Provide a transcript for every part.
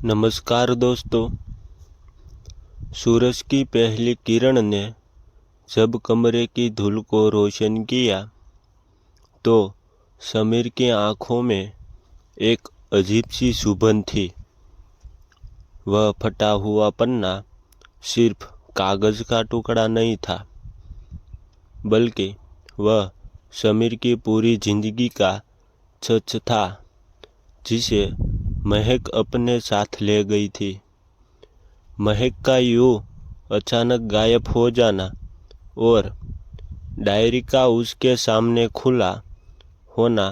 नमस्कार दोस्तों। सूरज की पहली किरण ने जब कमरे की धूल को रोशन किया तो समीर की आंखों में एक अजीब सी सुगंध थी। वह फटा हुआ पन्ना सिर्फ कागज का टुकड़ा नहीं था, बल्कि वह समीर की पूरी जिंदगी का सच था, जिसे महक अपने साथ ले गई थी। महक का यूं अचानक गायब हो जाना और डायरी का उसके सामने खुला होना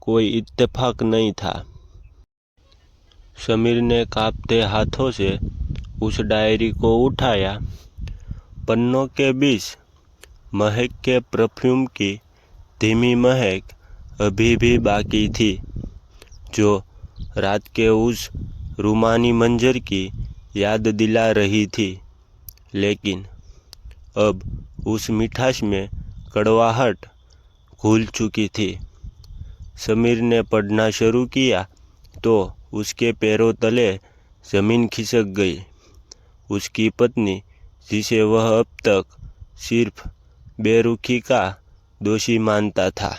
कोई इत्तेफाक नहीं था। समीर ने कांपते हाथों से उस डायरी को उठाया। पन्नों के बीच महक के परफ्यूम की धीमी महक अभी भी बाकी थी, जो रात के उस रूमानी मंजर की याद दिला रही थी। लेकिन अब उस मिठास में कड़वाहट घुल चुकी थी। समीर ने पढ़ना शुरू किया तो उसके पैरों तले जमीन खिसक गई। उसकी पत्नी, जिसे वह अब तक सिर्फ बेरुखी का दोषी मानता था,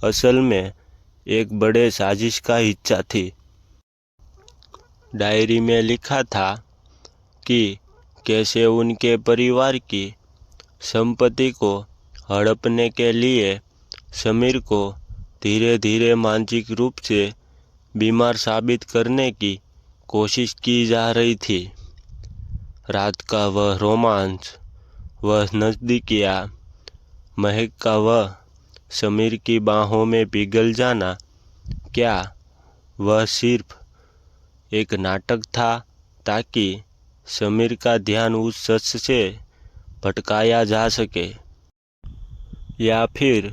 असल में एक बड़े साजिश का हिस्सा थी। डायरी में लिखा था कि कैसे उनके परिवार की संपत्ति को हड़पने के लिए समीर को धीरे धीरे मानसिक रूप से बीमार साबित करने की कोशिश की जा रही थी। रात का वह रोमांच, वह नज़दीकियाँ, महक का वह समीर की बाहों में पिघल जाना, क्या वह सिर्फ एक नाटक था ताकि समीर का ध्यान उस सच से भटकाया जा सके, या फिर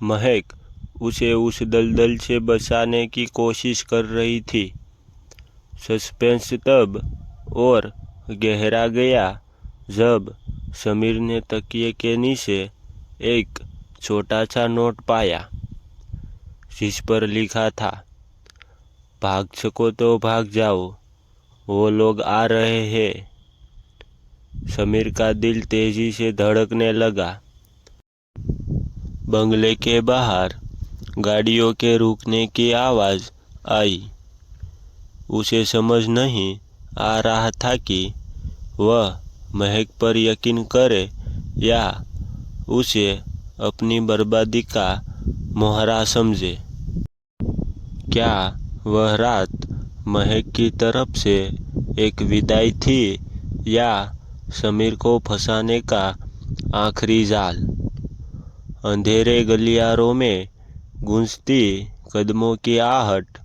महक उसे उस दलदल से बचाने की कोशिश कर रही थी? सस्पेंस तब और गहरा गया जब समीर ने तकिए के नीचे एक छोटा सा नोट पाया, जिस पर लिखा था, भाग सको तो भाग जाओ, वो लोग आ रहे हैं। समीर का दिल तेजी से धड़कने लगा। बंगले के बाहर गाड़ियों के रुकने की आवाज़ आई। उसे समझ नहीं आ रहा था कि वह महक पर यकीन करे या उसे अपनी बर्बादी का मोहरा समझे। क्या वह रात महक की तरफ से एक विदाई थी या समीर को फंसाने का आखिरी जाल? अंधेरे गलियारों में गूंजती कदमों की आहट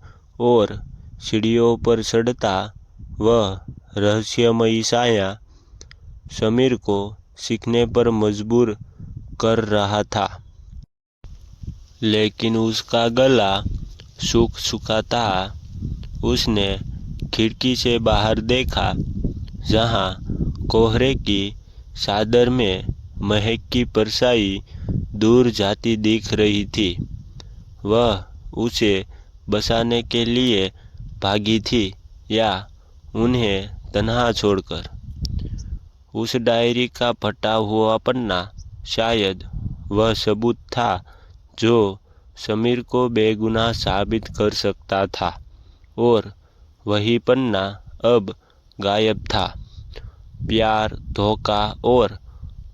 और सीढ़ियों पर चढ़ता वह रहस्यमयी साया समीर को सीखने पर मजबूर कर रहा था। लेकिन उसका गला सूख चुका था। उसने खिड़की से बाहर देखा, जहां कोहरे की चादर में महक की परछाई दूर जाती दिख रही थी। वह उसे बचाने के लिए भागी थी या उन्हें तन्हा छोड़कर? उस डायरी का फटा हुआ पन्ना शायद वह सबूत था जो समीर को बेगुनाह साबित कर सकता था, और वही पन्ना अब गायब था। प्यार, धोखा और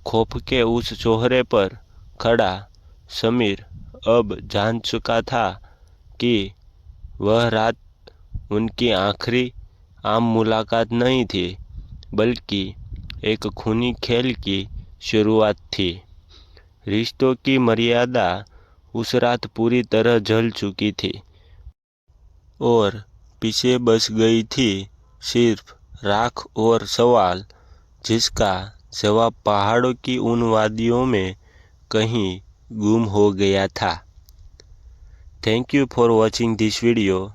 खौफ के उस चौराहे पर खड़ा समीर अब जान चुका था कि वह रात उनकी आखिरी आम मुलाकात नहीं थी, बल्कि एक खूनी खेल की शुरुआत थी। रिश्तों की मर्यादा उस रात पूरी तरह जल चुकी थी और पीछे बच गई थी सिर्फ राख और सवाल, जिसका जवाब पहाड़ों की उन वादियों में कहीं गुम हो गया था। Thank you for watching this video.